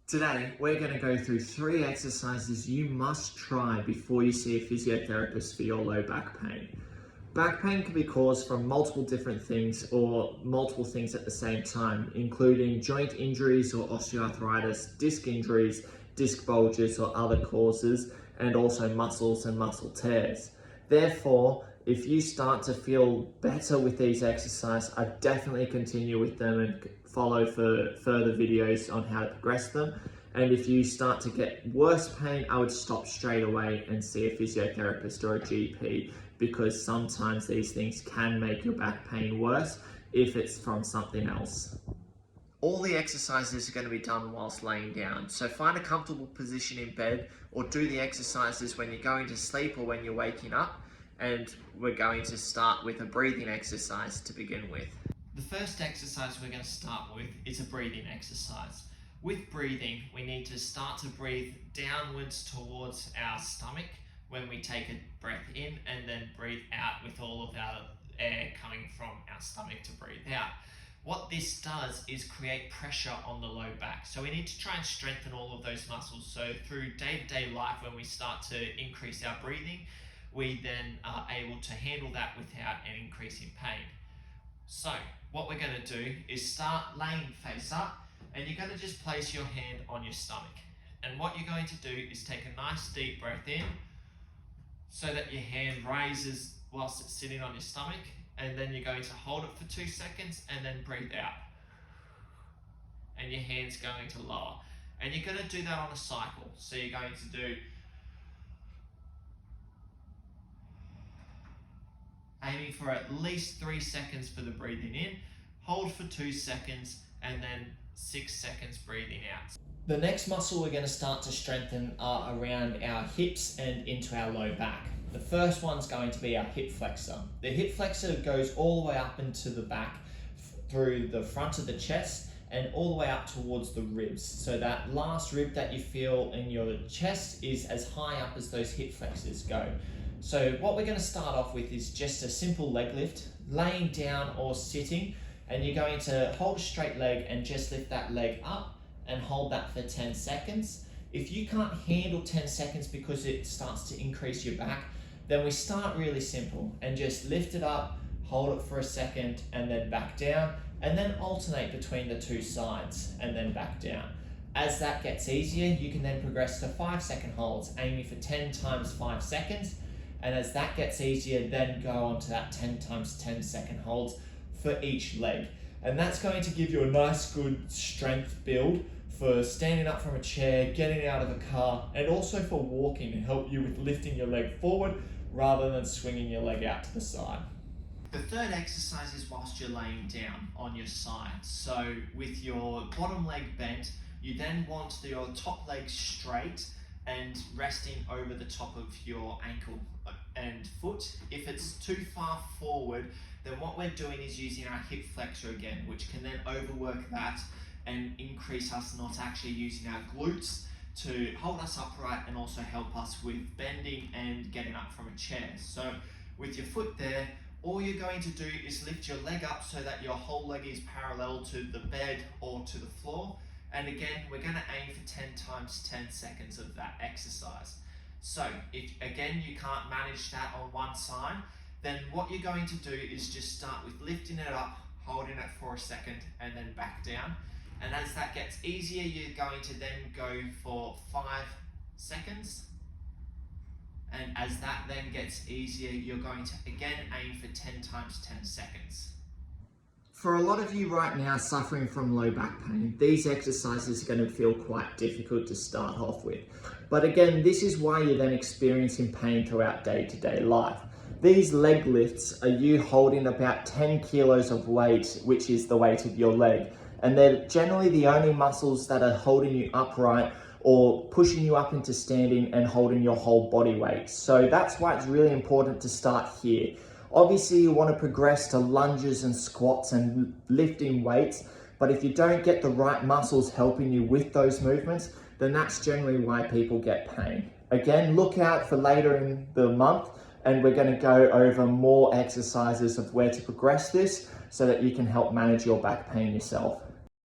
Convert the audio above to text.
Today, we're going to go through 3 exercises you must try before you see a physiotherapist for your low back pain. Back pain can be caused from multiple different things or multiple things at the same time, including joint injuries or osteoarthritis, disc injuries, disc bulges or other causes, and also muscles and muscle tears. Therefore, if you start to feel better with these exercises, I definitely continue with them and follow for further videos on how to progress them. And if you start to get worse pain, I would stop straight away and see a physiotherapist or a GP, because sometimes these things can make your back pain worse if it's from something else. All the exercises are going to be done whilst laying down, so find a comfortable position in bed or do the exercises when you're going to sleep or when you're waking up. And we're going to start with a breathing exercise to begin with. The first exercise we're going to start with is a breathing exercise. With breathing, we need to start to breathe downwards towards our stomach when we take a breath in, and then breathe out with all of our air coming from our stomach to breathe out. What this does is create pressure on the low back. So we need to try and strengthen all of those muscles. So through day-to-day life, when we start to increase our breathing, we then are able to handle that without an increase in pain. So what we're going to do is start laying face up, and you're going to just place your hand on your stomach. And what you're going to do is take a nice deep breath in so that your hand raises whilst it's sitting on your stomach, and then you're going to hold it for 2 seconds and then breathe out. And your hand's going to lower. And you're going to do that on a cycle. So you're going to do aiming for at least 3 seconds for the breathing in, hold for 2 seconds, and then 6 seconds breathing out. The next muscle we're going to start to strengthen are around our hips and into our low back. The first one's going to be our hip flexor. The hip flexor goes all the way up into the back through the front of the chest and all the way up towards the ribs. So that last rib that you feel in your chest is as high up as those hip flexors go. So what we're going to start off with is just a simple leg lift, laying down or sitting, and you're going to hold a straight leg and just lift that leg up and hold that for 10 seconds. If you can't handle 10 seconds because it starts to increase your back, then we start really simple and just lift it up, hold it for a second, and then back down, and then alternate between the 2 sides and then back down. As that gets easier, you can then progress to 5-second holds, aiming for 10 times 5 seconds. And as that gets easier, then go on to that 10 times 10-second holds for each leg. And that's going to give you a nice good strength build for standing up from a chair, getting out of a car, and also for walking and help you with lifting your leg forward rather than swinging your leg out to the side. The third exercise is whilst you're laying down on your side. So with your bottom leg bent, you then want your top leg straight and resting over the top of your ankle and foot. If it's too far forward, then what we're doing is using our hip flexor again, which can then overwork that and increase us not actually using our glutes to hold us upright and also help us with bending and getting up from a chair. So with your foot there, all you're going to do is lift your leg up so that your whole leg is parallel to the bed or to the floor. And again, we're going to aim for 10 times 10 seconds of that exercise. So if again you can't manage that on one side, then what you're going to do is just start with lifting it up, holding it for a second, and then back down. And as that gets easier, you're going to then go for 5 seconds. And as that then gets easier, you're going to again aim for 10 times 10 seconds. For a lot of you right now suffering from low back pain, these exercises are going to feel quite difficult to start off with. But again, this is why you're then experiencing pain throughout day-to-day life. These leg lifts are you holding about 10 kilos of weight, which is the weight of your leg. And they're generally the only muscles that are holding you upright or pushing you up into standing and holding your whole body weight. So that's why it's really important to start here. Obviously, you want to progress to lunges and squats and lifting weights, but if you don't get the right muscles helping you with those movements, then that's generally why people get pain. Again, look out for later in the month, and we're going to go over more exercises of where to progress this so that you can help manage your back pain yourself.